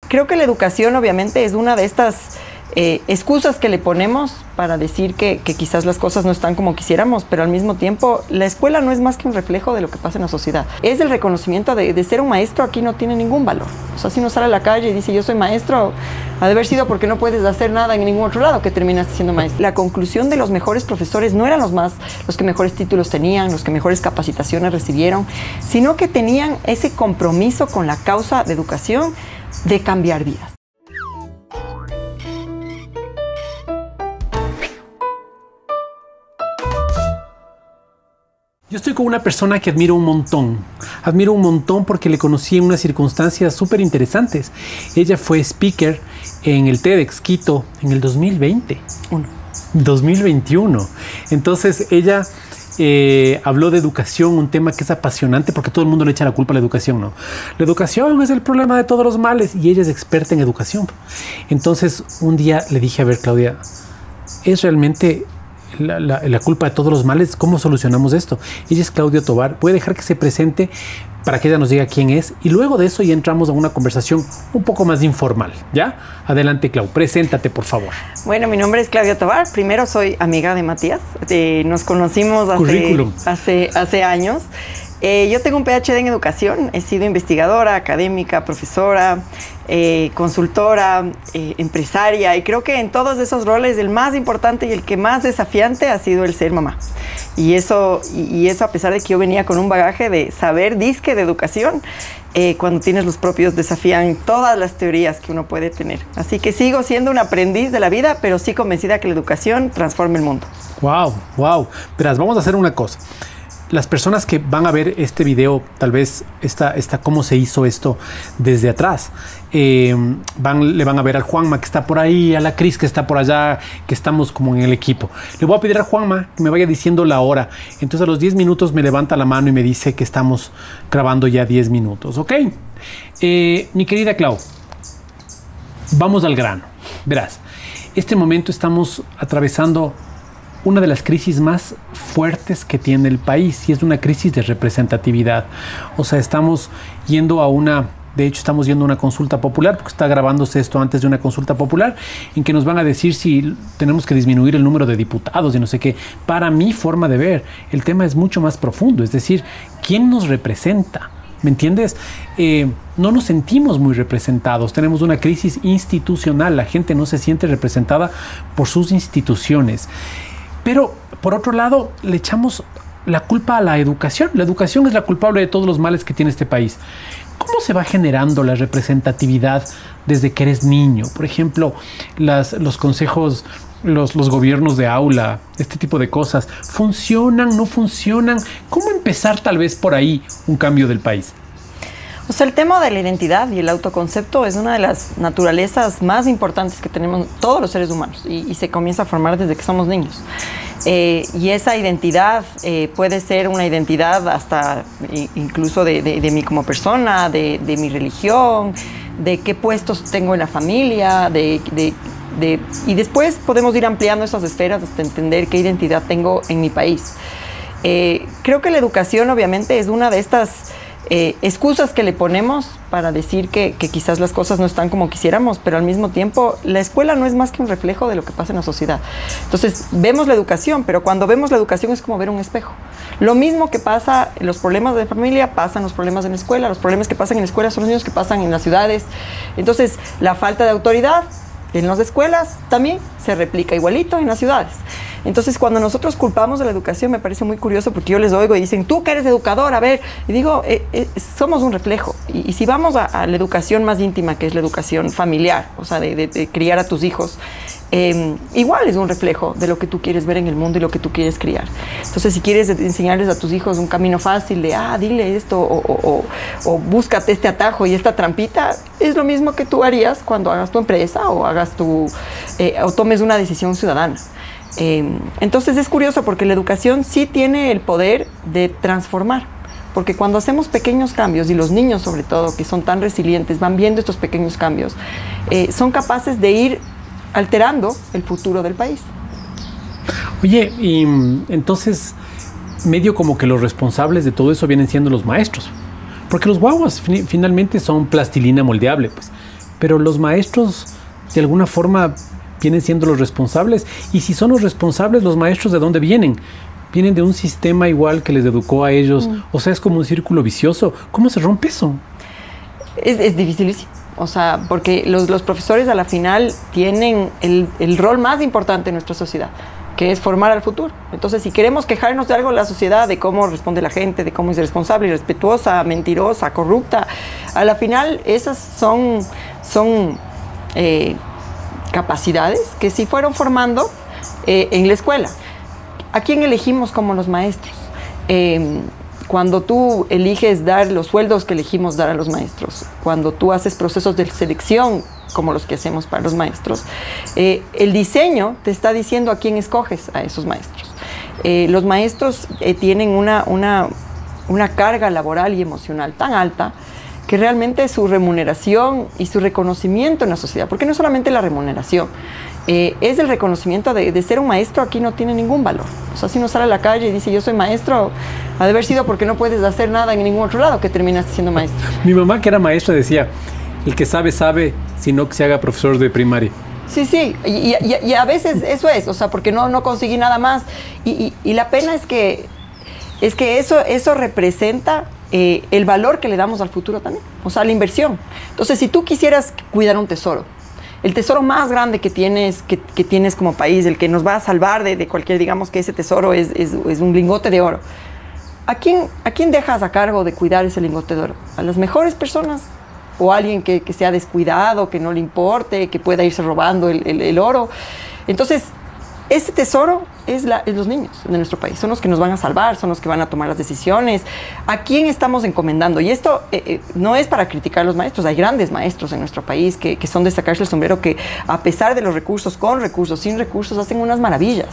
Creo que la educación obviamente es una de estas excusas que le ponemos para decir que quizás las cosas no están como quisiéramos, pero al mismo tiempo la escuela no es más que un reflejo de lo que pasa en la sociedad. Es el reconocimiento de ser un maestro. Aquí no tiene ningún valor. O sea, si uno sale a la calle y dice yo soy maestro, ha de haber sido porque no puedes hacer nada en ningún otro lado que terminaste siendo maestro. La conclusión de los mejores profesores no eran los que mejores títulos tenían, los que mejores capacitaciones recibieron, sino que tenían ese compromiso con la causa de educación de cambiar vidas. Yo estoy con una persona que admiro un montón. Admiro un montón porque le conocí en unas circunstancias súper interesantes. Ella fue speaker en el TEDx Quito en el 2021. Entonces ella habló de educación, un tema que es apasionante porque todo el mundo le echa la culpa a la educación, ¿no? La educación es el problema de todos los males y ella es experta en educación. Entonces un día le dije, a ver, Claudia, ¿es realmente la culpa de todos los males? ¿Cómo solucionamos esto? Ella es Claudia Tovar. Voy a dejar que se presente para que ella nos diga quién es y luego de eso ya entramos a una conversación un poco más informal, ¿ya? Adelante, Clau, preséntate, por favor. Bueno, mi nombre es Claudia Tovar. Primero soy amiga de Matías. Nos conocimos hace años. Yo tengo un PhD en educación, he sido investigadora, académica, profesora, consultora, empresaria, y creo que en todos esos roles el más importante y el que más desafiante ha sido el ser mamá. Y eso a pesar de que yo venía con un bagaje de saber disque de educación, cuando tienes los propios desafían todas las teorías que uno puede tener. Así que sigo siendo un aprendiz de la vida, pero sí convencida que la educación transforma el mundo. Wow, wow. Verás, vamos a hacer una cosa. Las personas que van a ver este video, tal vez cómo se hizo esto desde atrás, le van a ver al Juanma que está por ahí, a la Cris que está por allá, que estamos como en el equipo. Le voy a pedir a Juanma que me vaya diciendo la hora. Entonces a los 10 minutos me levanta la mano y me dice que estamos grabando ya 10 minutos, ¿ok? Mi querida Clau, vamos al grano. Verás, este momento estamos atravesando una de las crisis más fuertes que tiene el país y es una crisis de representatividad. O sea, estamos yendo a una consulta popular, porque está grabándose esto antes de una consulta popular, en que nos van a decir si tenemos que disminuir el número de diputados y no sé qué. Para mi forma de ver, el tema es mucho más profundo, es decir, ¿quién nos representa? ¿Me entiendes? No nos sentimos muy representados, tenemos una crisis institucional, la gente no se siente representada por sus instituciones. Pero, por otro lado, le echamos la culpa a la educación. La educación es la culpable de todos los males que tiene este país. ¿Cómo se va generando la representatividad desde que eres niño? Por ejemplo, los consejos, los gobiernos de aula, este tipo de cosas. ¿Funcionan? ¿No funcionan? ¿Cómo empezar tal vez por ahí un cambio del país? O sea, el tema de la identidad y el autoconcepto es una de las naturalezas más importantes que tenemos todos los seres humanos y se comienza a formar desde que somos niños. Y esa identidad puede ser una identidad hasta incluso de mí como persona, de mi religión, de qué puestos tengo en la familia, y después podemos ir ampliando esas esferas hasta entender qué identidad tengo en mi país. Creo que la educación obviamente es una de estas excusas que le ponemos para decir que quizás las cosas no están como quisiéramos, pero al mismo tiempo la escuela no es más que un reflejo de lo que pasa en la sociedad. Entonces vemos la educación, pero cuando vemos la educación es como ver un espejo. Lo mismo que pasa en los problemas de familia, pasan los problemas en la escuela, los problemas que pasan en la escuela son los mismos que pasan en las ciudades. Entonces la falta de autoridad en las escuelas también se replica igualito en las ciudades. Entonces, cuando nosotros culpamos de la educación, me parece muy curioso porque yo les oigo y dicen, tú que eres educador, a ver, y digo, somos un reflejo. Y si vamos a la educación más íntima, que es la educación familiar, o sea, de criar a tus hijos, igual es un reflejo de lo que tú quieres ver en el mundo y lo que tú quieres criar. Entonces, si quieres enseñarles a tus hijos un camino fácil de, dile esto, o búscate este atajo y esta trampita, es lo mismo que tú harías cuando hagas tu empresa o hagas o tomes una decisión ciudadana. Entonces es curioso porque la educación sí tiene el poder de transformar, porque cuando hacemos pequeños cambios, y los niños sobre todo, que son tan resilientes, van viendo estos pequeños cambios, son capaces de ir alterando el futuro del país. Oye, y entonces medio como que los responsables de todo eso vienen siendo los maestros, porque los guaguas finalmente son plastilina moldeable, pues. pero los maestros de alguna forma vienen siendo los responsables. Y si son los responsables, los maestros, ¿de dónde vienen? Vienen de un sistema igual que les educó a ellos. O sea, es como un círculo vicioso. ¿Cómo se rompe eso? Es dificilísimo. O sea, porque los profesores a la final tienen el rol más importante en nuestra sociedad, que es formar al futuro. Entonces, si queremos quejarnos de algo en la sociedad, de cómo responde la gente, de cómo es irresponsable, irrespetuosa, mentirosa, corrupta, a la final esas son capacidades que sí fueron formando en la escuela. ¿A quién elegimos como los maestros? Cuando tú eliges dar los sueldos que elegimos dar a los maestros, cuando tú haces procesos de selección como los que hacemos para los maestros, el diseño te está diciendo a quién escoges a esos maestros. Los maestros tienen una carga laboral y emocional tan alta que realmente su remuneración y su reconocimiento en la sociedad, porque no es solamente la remuneración, es el reconocimiento de ser un maestro. Aquí no tiene ningún valor. O sea, si uno sale a la calle y dice yo soy maestro, ha de haber sido porque no puedes hacer nada en ningún otro lado que terminaste siendo maestro. Mi mamá, que era maestra, decía, el que sabe, sabe, sino que se haga profesor de primaria. Sí, sí, y a veces eso es, o sea, porque no conseguí nada más. Y la pena es que eso representa el valor que le damos al futuro también, o sea, la inversión. Entonces, si tú quisieras cuidar un tesoro, el tesoro más grande que tienes como país, el que nos va a salvar de cualquier, digamos que ese tesoro es un lingote de oro. ¿A quién dejas a cargo de cuidar ese lingote de oro? ¿A las mejores personas? ¿O a alguien que sea descuidado, que no le importe, que pueda irse robando el oro? Entonces, ese tesoro es los niños de nuestro país. Son los que nos van a salvar, son los que van a tomar las decisiones. ¿A quién estamos encomendando? Y esto no es para criticar a los maestros. Hay grandes maestros en nuestro país que son de sacarse el sombrero, que a pesar de los recursos, con recursos, sin recursos, hacen unas maravillas.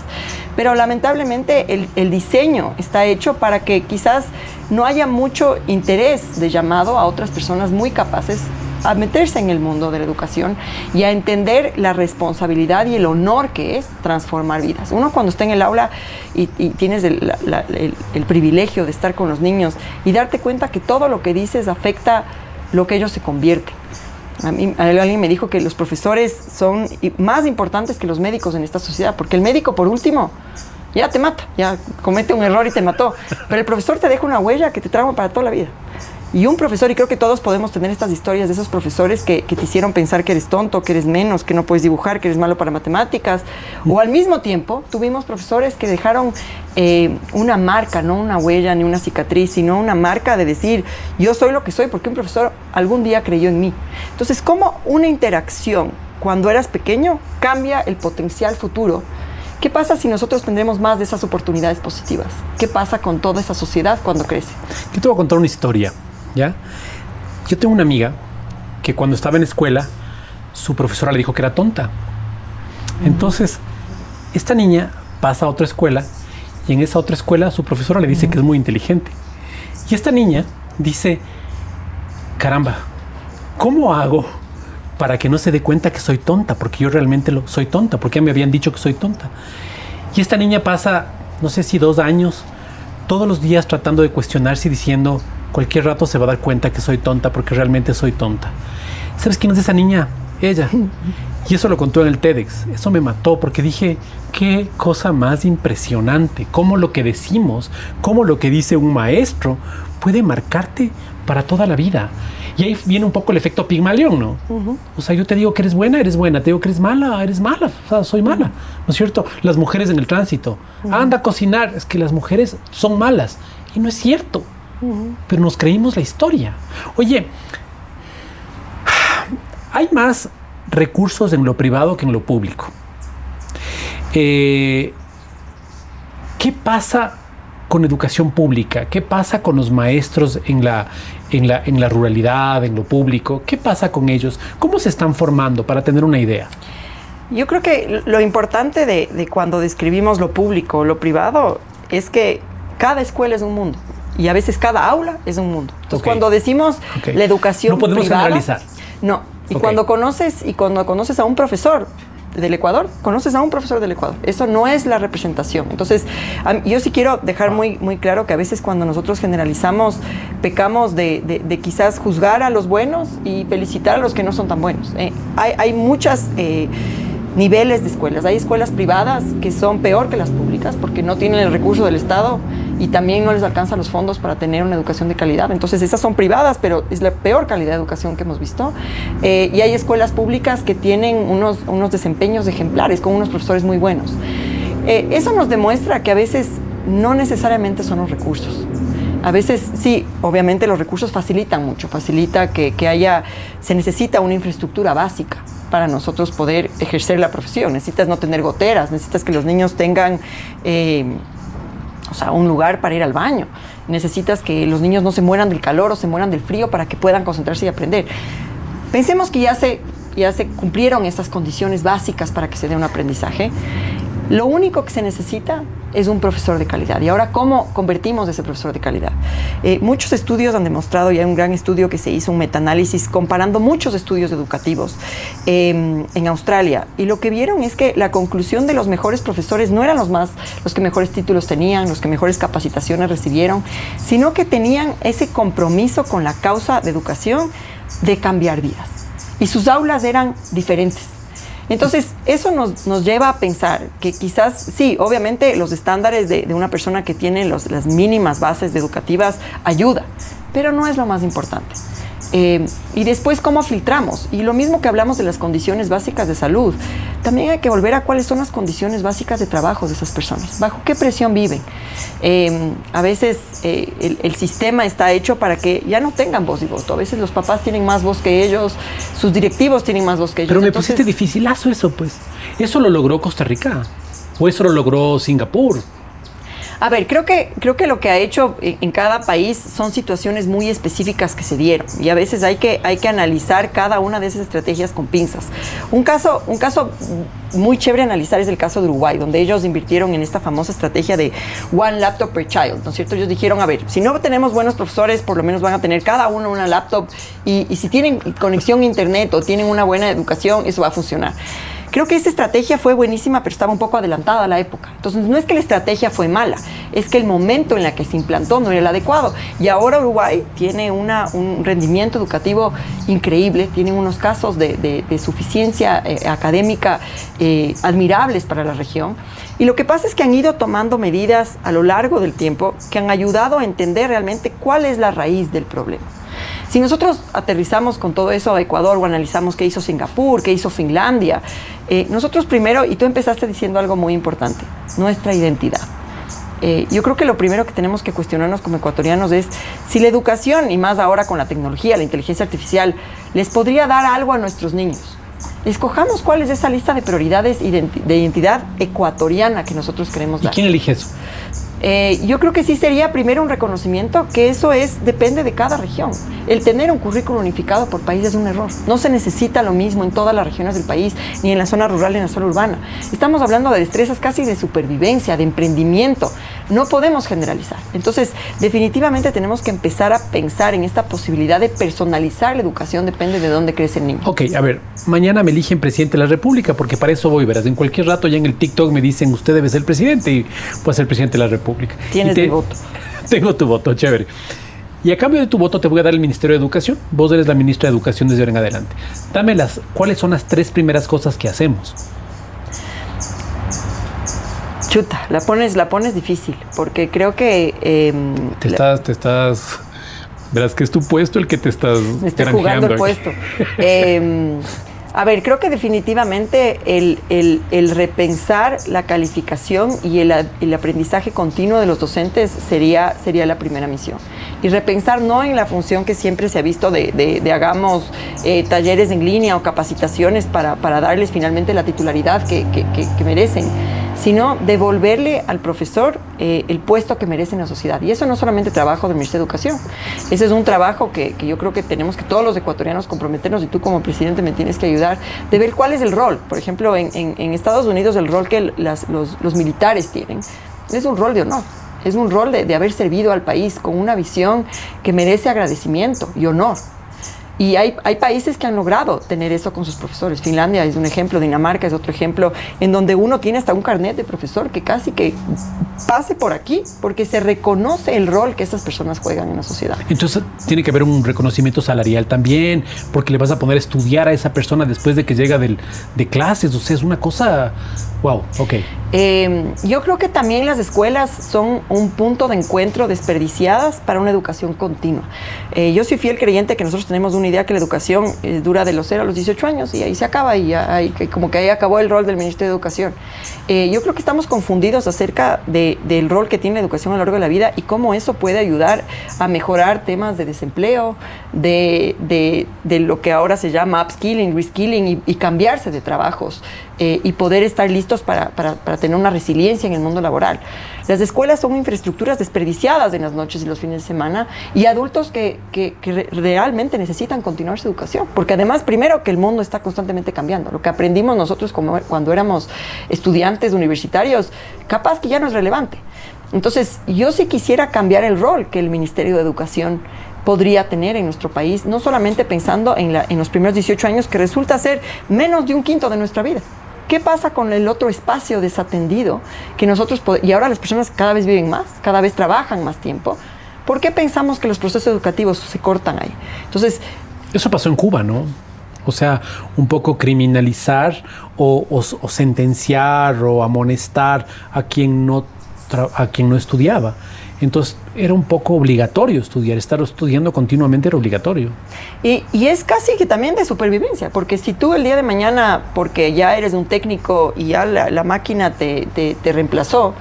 Pero lamentablemente el diseño está hecho para que quizás no haya mucho interés de llamado a otras personas muy capaces a meterse en el mundo de la educación y a entender la responsabilidad y el honor que es transformar vidas. Uno cuando está en el aula y tienes el privilegio de estar con los niños y darte cuenta que todo lo que dices afecta lo que ellos se convierten. Alguien me dijo que los profesores son más importantes que los médicos en esta sociedad, porque el médico, por último, ya te mata, ya comete un error y te mató, pero el profesor te deja una huella que te trauma para toda la vida. Y un profesor, y creo que todos podemos tener estas historias de esos profesores que te hicieron pensar que eres tonto, que eres menos, que no puedes dibujar, que eres malo para matemáticas. O al mismo tiempo, tuvimos profesores que dejaron una marca, no una huella ni una cicatriz, sino una marca de decir, yo soy lo que soy porque un profesor algún día creyó en mí. Entonces, ¿cómo una interacción cuando eras pequeño cambia el potencial futuro? ¿Qué pasa si nosotros tendremos más de esas oportunidades positivas? ¿Qué pasa con toda esa sociedad cuando crece? Yo te voy a contar una historia. ¿Ya? Yo tengo una amiga que cuando estaba en escuela, su profesora le dijo que era tonta. Entonces, esta niña pasa a otra escuela y en esa otra escuela su profesora le dice que es muy inteligente. Y esta niña dice, caramba, ¿cómo hago para que no se dé cuenta que soy tonta? Porque yo realmente soy tonta, porque ya me habían dicho que soy tonta. Y esta niña pasa, no sé si 2 años, todos los días tratando de cuestionarse y diciendo, cualquier rato se va a dar cuenta que soy tonta porque realmente soy tonta. ¿Sabes quién es esa niña? Ella. Y eso lo contó en el TEDx. Eso me mató porque dije, qué cosa más impresionante. Cómo lo que decimos, cómo lo que dice un maestro puede marcarte para toda la vida. Y ahí viene un poco el efecto Pigmalión, ¿no? O sea, yo te digo que eres buena. Te digo que eres mala. O sea, soy mala. ¿No es cierto? Las mujeres en el tránsito. Anda a cocinar. Es que las mujeres son malas. Y no es cierto. Pero nos creímos la historia. Oye, hay más recursos en lo privado que en lo público. ¿Qué pasa con educación pública? ¿Qué pasa con los maestros en la ruralidad, en lo público? ¿Qué pasa con ellos? ¿Cómo se están formando, para tener una idea? Yo creo que lo importante de cuando describimos lo público o lo privado es que cada escuela es un mundo. Y a veces cada aula es un mundo. Entonces, cuando decimos la educación no podemos privada, generalizar. No. Y cuando conoces a un profesor, del Ecuador, conoces a un profesor del Ecuador. Eso no es la representación. Entonces, yo sí quiero dejar muy, muy claro que a veces cuando nosotros generalizamos, pecamos de quizás juzgar a los buenos y felicitar a los que no son tan buenos. Hay muchas niveles de escuelas. Hay escuelas privadas que son peor que las públicas porque no tienen el recurso del Estado y también no les alcanzan los fondos para tener una educación de calidad. Entonces esas son privadas, pero es la peor calidad de educación que hemos visto. Y hay escuelas públicas que tienen unos desempeños ejemplares con unos profesores muy buenos. Eso nos demuestra que a veces no necesariamente son los recursos. A veces sí, obviamente los recursos facilitan mucho, facilita que se necesita una infraestructura básica para nosotros poder ejercer la profesión. Necesitas no tener goteras, necesitas que los niños tengan un lugar para ir al baño. Necesitas que los niños no se mueran del calor o se mueran del frío para que puedan concentrarse y aprender. Pensemos que ya se cumplieron estas condiciones básicas para que se dé un aprendizaje. Lo único que se necesita es un profesor de calidad. Y ahora, ¿cómo convertimos ese profesor de calidad? Muchos estudios han demostrado, y hay un gran estudio que se hizo, un metaanálisis, comparando muchos estudios educativos en Australia. Y lo que vieron es que la conclusión de los mejores profesores no eran los que mejores títulos tenían, los que mejores capacitaciones recibieron, sino que tenían ese compromiso con la causa de educación de cambiar vidas. Y sus aulas eran diferentes. Entonces, eso nos lleva a pensar que quizás, sí, obviamente los estándares de una persona que tiene las mínimas bases educativas ayuda, pero no es lo más importante. Y después, ¿cómo filtramos? Y lo mismo que hablamos de las condiciones básicas de salud, también hay que volver a cuáles son las condiciones básicas de trabajo de esas personas, bajo qué presión viven. A veces el sistema está hecho para que ya no tengan voz y voto. A veces los papás tienen más voz que ellos, sus directivos tienen más voz que ellos. Pero me pusiste dificilazo eso, pues. ¿Eso lo logró Costa Rica? ¿O eso lo logró Singapur? A ver, creo que lo que ha hecho en cada país son situaciones muy específicas que se dieron y a veces hay que analizar cada una de esas estrategias con pinzas. Un caso muy chévere analizar es el caso de Uruguay, donde ellos invirtieron en esta famosa estrategia de one laptop per child, ¿no es cierto? Ellos dijeron, a ver, si no tenemos buenos profesores, por lo menos van a tener cada uno una laptop y si tienen conexión a internet o tienen una buena educación, eso va a funcionar. Creo que esa estrategia fue buenísima, pero estaba un poco adelantada a la época. Entonces, no es que la estrategia fue mala, es que el momento en el que se implantó no era el adecuado. Y ahora Uruguay tiene un rendimiento educativo increíble, tienen unos casos de suficiencia académica admirables para la región. Y lo que pasa es que han ido tomando medidas a lo largo del tiempo que han ayudado a entender realmente cuál es la raíz del problema. Si nosotros aterrizamos con todo eso a Ecuador o analizamos qué hizo Singapur, qué hizo Finlandia, nosotros primero, y tú empezaste diciendo algo muy importante, nuestra identidad. Yo creo que lo primero que tenemos que cuestionarnos como ecuatorianos es si la educación, y más ahora con la tecnología, la inteligencia artificial, les podría dar algo a nuestros niños. Escojamos cuál es esa lista de prioridades de identidad ecuatoriana que nosotros queremos dar. ¿Y quién elige eso? Yo creo que sí sería primero un reconocimiento que eso depende de cada región. El tener un currículo unificado por país es un error. No se necesita lo mismo en todas las regiones del país, ni en la zona rural ni en la zona urbana. Estamos hablando de destrezas casi de supervivencia, de emprendimiento. No podemos generalizar. Entonces, definitivamente tenemos que empezar a pensar en esta posibilidad de personalizar la educación, depende de dónde crece el niño. Ok, a ver, mañana me eligen presidente de la República, porque para eso voy, verás. En cualquier rato ya en el TikTok me dicen, usted debe ser presidente y puede ser presidente de la República. Tienes mi voto. Tengo tu voto, chévere. Y a cambio de tu voto te voy a dar el Ministerio de Educación. Vos eres la ministra de Educación desde ahora en adelante. Dame ¿cuáles son las 3 primeras cosas que hacemos? Chuta, la pones difícil, porque creo que... Verás que es tu puesto el que te estás... Me estoy jugando el puesto. A ver, creo que definitivamente el repensar la calificación y el aprendizaje continuo de los docentes sería la primera misión. Y repensar no en la función que siempre se ha visto de hagamos talleres en línea o capacitaciones para darles finalmente la titularidad que merecen, sino devolverle al profesor el puesto que merece en la sociedad. Y eso no es solamente trabajo del Ministerio de Educación, ese es un trabajo que yo creo que tenemos que todos los ecuatorianos comprometernos, y tú como presidente me tienes que ayudar, de ver cuál es el rol. Por ejemplo, en Estados Unidos el rol que los militares tienen es un rol de honor, es un rol de haber servido al país con una visión que merece agradecimiento y honor. Y hay países que han logrado tener eso con sus profesores. Finlandia es un ejemplo, Dinamarca es otro ejemplo, en donde uno tiene hasta un carnet de profesor que casi que pase por aquí, porque se reconoce el rol que esas personas juegan en la sociedad. Entonces tiene que haber un reconocimiento salarial también, porque le vas a poner a estudiar a esa persona después de que llega de clases. O sea, es una cosa... Wow, ok. Yo creo que también las escuelas son un punto de encuentro desperdiciadas para una educación continua. Yo soy fiel creyente que nosotros tenemos una idea que la educación dura de los 0 a los 18 años y ahí se acaba y como que ahí acabó el rol del Ministerio de Educación. Yo creo que estamos confundidos acerca del rol que tiene la educación a lo largo de la vida y cómo eso puede ayudar a mejorar temas de desempleo, de lo que ahora se llama upskilling, reskilling y cambiarse de trabajos y poder estar listos para tener una resiliencia en el mundo laboral. Las escuelas son infraestructuras desperdiciadas en las noches y los fines de semana y adultos que realmente necesitan continuar su educación. Porque además, primero, que el mundo está constantemente cambiando. Lo que aprendimos nosotros cuando éramos estudiantes universitarios, capaz que ya no es relevante. Entonces, yo sí quisiera cambiar el rol que el Ministerio de Educación podría tener en nuestro país, no solamente pensando en los primeros 18 años, que resulta ser menos de un quinto de nuestra vida. ¿Qué pasa con el otro espacio desatendido que nosotros y ahora las personas cada vez viven más, cada vez trabajan más tiempo? ¿Por qué pensamos que los procesos educativos se cortan ahí? Entonces, eso pasó en Cuba, ¿no? O sea, un poco criminalizar o sentenciar o amonestar a quien no estudiaba. Entonces era un poco obligatorio estudiar, estar estudiando continuamente era obligatorio. Y es casi que también de supervivencia, porque si tú el día de mañana, porque ya eres un técnico y ya la máquina te reemplazó,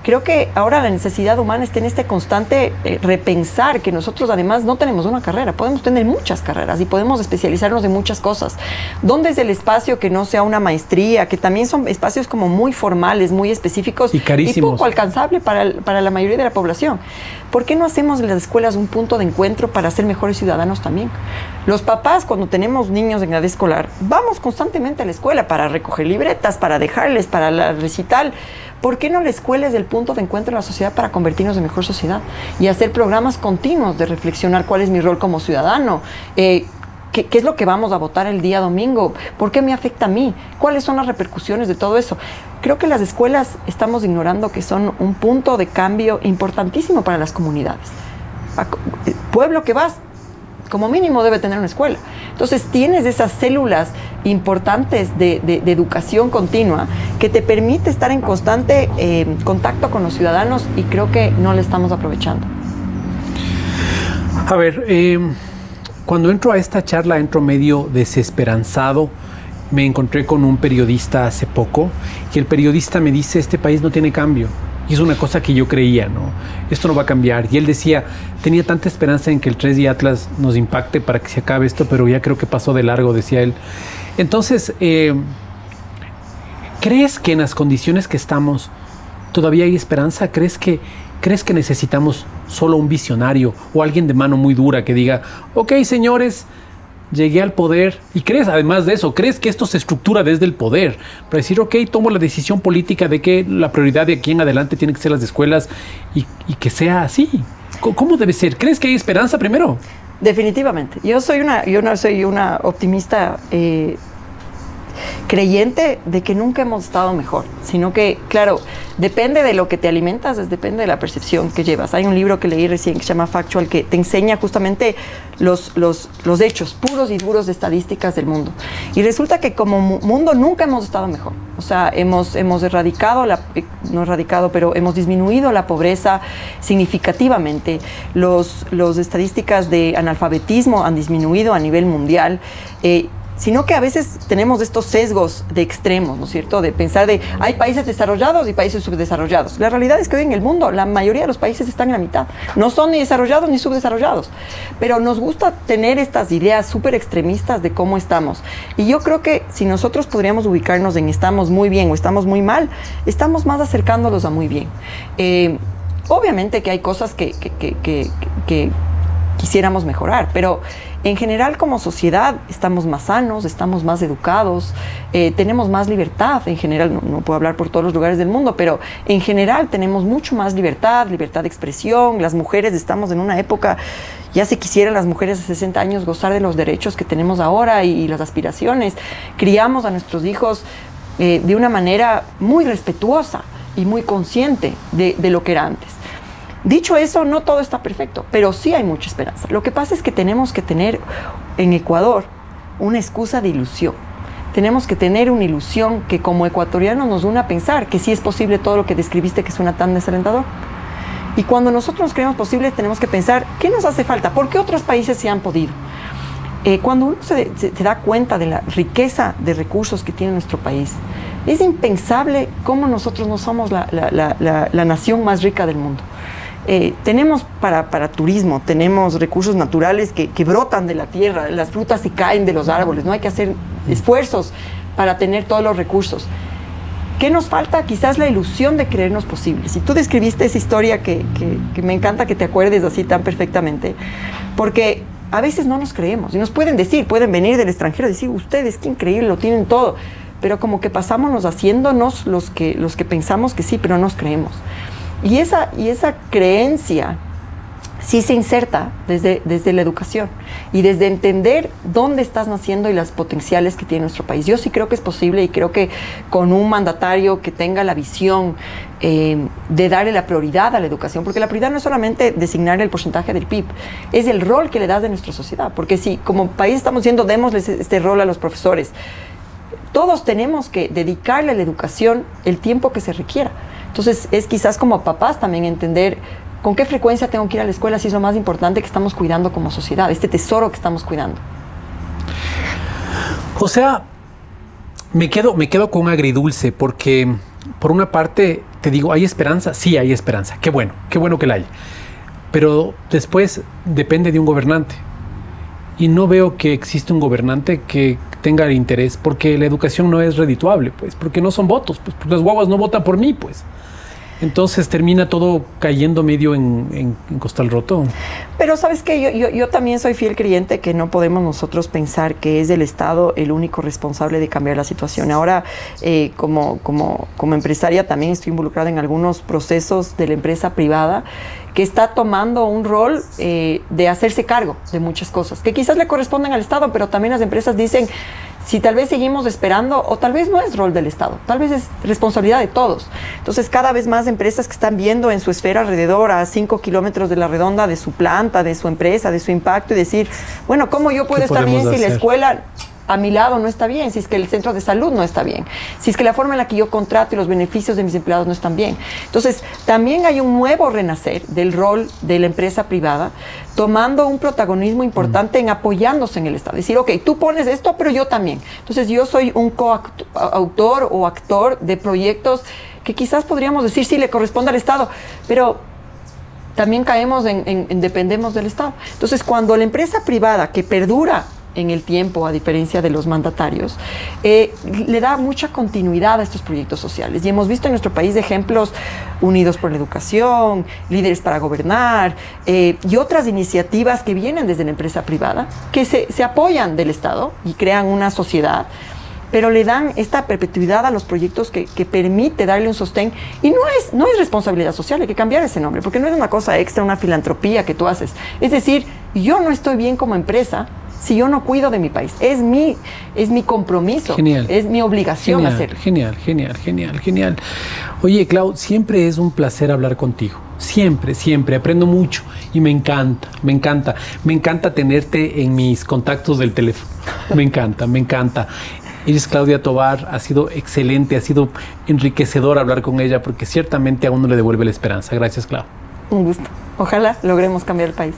creo que ahora la necesidad humana está en este constante repensar que nosotros además no tenemos una carrera, podemos tener muchas carreras y podemos especializarnos en muchas cosas. ¿Dónde es el espacio que no sea una maestría, que también son espacios como muy formales, muy específicos y carísimos y poco alcanzable para la mayoría de la población? ¿Por qué no hacemos de las escuelas un punto de encuentro para ser mejores ciudadanos también? Los papás, cuando tenemos niños en edad escolar, vamos constantemente a la escuela para recoger libretas, para dejarles, para la recital. ¿Por qué no la escuela es el punto de encuentro de la sociedad para convertirnos en mejor sociedad? Y hacer programas continuos de reflexionar cuál es mi rol como ciudadano, ¿qué es lo que vamos a votar el día domingo? ¿Por qué me afecta a mí? ¿Cuáles son las repercusiones de todo eso? Creo que las escuelas estamos ignorando que son un punto de cambio importantísimo para las comunidades. Pueblo que vas, como mínimo debe tener una escuela. Entonces tienes esas células importantes de educación continua que te permite estar en constante contacto con los ciudadanos y creo que no le estamos aprovechando. A ver, cuando entro a esta charla entro medio desesperanzado. Me encontré con un periodista hace poco y el periodista me dice, este país no tiene cambio. Y es una cosa que yo creía, ¿no? Esto no va a cambiar. Y él decía, tenía tanta esperanza en que el 3D Atlas nos impacte para que se acabe esto, pero ya creo que pasó de largo, decía él. Entonces, ¿crees que en las condiciones que estamos todavía hay esperanza? ¿Crees que necesitamos solo un visionario o alguien de mano muy dura que diga, ok, señores, llegué al poder? Y crees, además de eso, crees que esto se estructura desde el poder para decir, ok, tomo la decisión política de que la prioridad de aquí en adelante tiene que ser las escuelas y que sea así? ¿Cómo debe ser? ¿Crees que hay esperanza primero? Definitivamente. Yo no soy una optimista creyente de que nunca hemos estado mejor, sino que, claro, depende de lo que te alimentas, depende de la percepción que llevas. Hay un libro que leí recién que se llama Factual, que te enseña justamente los hechos puros y duros de estadísticas del mundo. Y resulta que como mundo nunca hemos estado mejor. O sea, hemos disminuido la pobreza significativamente. Las estadísticas de analfabetismo han disminuido a nivel mundial. Sino que a veces tenemos estos sesgos de extremos, ¿no es cierto? De pensar hay países desarrollados y países subdesarrollados. La realidad es que hoy en el mundo la mayoría de los países están en la mitad. No son ni desarrollados ni subdesarrollados. Pero nos gusta tener estas ideas súper extremistas de cómo estamos. Y yo creo que si nosotros podríamos ubicarnos en estamos muy bien o estamos muy mal, estamos más acercándolos a muy bien. Obviamente que hay cosas que quisiéramos mejorar, pero En general, como sociedad, estamos más sanos, estamos más educados, tenemos más libertad. En general, no puedo hablar por todos los lugares del mundo, pero en general tenemos mucho más libertad, libertad de expresión. Las mujeres estamos en una época, ya se quisieran las mujeres de 60 años gozar de los derechos que tenemos ahora y las aspiraciones. Criamos a nuestros hijos de una manera muy respetuosa y muy consciente de lo que era antes. Dicho eso, no todo está perfecto, pero sí hay mucha esperanza. Lo que pasa es que tenemos que tener en Ecuador una excusa de ilusión. Tenemos que tener una ilusión que como ecuatorianos nos une a pensar que sí es posible todo lo que describiste que suena tan desalentador. Y cuando nosotros nos creemos posible, tenemos que pensar, ¿qué nos hace falta? ¿Por qué otros países sí han podido? Cuando uno se da cuenta de la riqueza de recursos que tiene nuestro país, es impensable cómo nosotros no somos la nación más rica del mundo. Tenemos para turismo, tenemos recursos naturales que brotan de la tierra, las frutas se caen de los árboles, no hay que hacer esfuerzos para tener todos los recursos. ¿Qué nos falta? Quizás la ilusión de creernos posibles. Y tú describiste esa historia que me encanta que te acuerdes así tan perfectamente, porque a veces no nos creemos, y nos pueden decir, pueden venir del extranjero y decir, ustedes, qué increíble, lo tienen todo, pero como que pasamos haciéndonos los que pensamos que sí, pero no nos creemos. Y esa creencia sí se inserta desde la educación y desde entender dónde estás naciendo y las potenciales que tiene nuestro país. Yo sí creo que es posible y creo que con un mandatario que tenga la visión de darle la prioridad a la educación, porque la prioridad no es solamente designar el porcentaje del PIB, es el rol que le das de nuestra sociedad, porque si como país estamos diciendo, démosles este rol a los profesores, todos tenemos que dedicarle a la educación el tiempo que se requiera. Entonces, es quizás como papás también entender con qué frecuencia tengo que ir a la escuela, si es lo más importante que estamos cuidando como sociedad, este tesoro que estamos cuidando. O sea, me quedo con un agridulce, porque por una parte te digo, ¿hay esperanza? Sí, hay esperanza. Qué bueno que la hay. Pero después depende de un gobernante. Y no veo que existe un gobernante que tenga interés, porque la educación no es redituable, pues, porque no son votos, pues, porque las guaguas no votan por mí, pues. Entonces termina todo cayendo medio en costal roto. Pero sabes que yo también soy fiel creyente que no podemos nosotros pensar que es el Estado el único responsable de cambiar la situación. Ahora, como empresaria también estoy involucrada en algunos procesos de la empresa privada que está tomando un rol de hacerse cargo de muchas cosas, que quizás le corresponden al Estado, pero también las empresas dicen, si tal vez seguimos esperando, o tal vez no es rol del Estado, tal vez es responsabilidad de todos. Entonces, cada vez más empresas que están viendo en su esfera alrededor, a 5 kilómetros de la redonda, de su planta, de su empresa, de su impacto, y decir, bueno, ¿cómo yo puedo estar bien si la escuela a mi lado no está bien, si es que el centro de salud no está bien, si es que la forma en la que yo contrato y los beneficios de mis empleados no están bien? Entonces, también hay un nuevo renacer del rol de la empresa privada, tomando un protagonismo importante en apoyándose en el Estado. Decir, ok, tú pones esto, pero yo también. Entonces, yo soy un coautor o actor de proyectos que quizás podríamos decir, sí, le corresponde al Estado, pero también caemos en dependemos del Estado. Entonces, cuando la empresa privada que perdura en el tiempo, a diferencia de los mandatarios, le da mucha continuidad a estos proyectos sociales. Y hemos visto en nuestro país ejemplos, Unidos por la Educación, Líderes para Gobernar, y otras iniciativas que vienen desde la empresa privada, que se apoyan del Estado y crean una sociedad, pero le dan esta perpetuidad a los proyectos que permite darle un sostén. Y no es responsabilidad social, hay que cambiar ese nombre, porque no es una cosa extra, una filantropía que tú haces. Es decir, yo no estoy bien como empresa si yo no cuido de mi país. Es mi compromiso, genial, es mi obligación hacerlo. Genial. Oye, Clau, siempre es un placer hablar contigo. Siempre, aprendo mucho y me encanta tenerte en mis contactos del teléfono. Me encanta. Eres Claudia Tovar, ha sido excelente, ha sido enriquecedor hablar con ella, porque ciertamente a uno le devuelve la esperanza. Gracias, Clau. Un gusto. Ojalá logremos cambiar el país.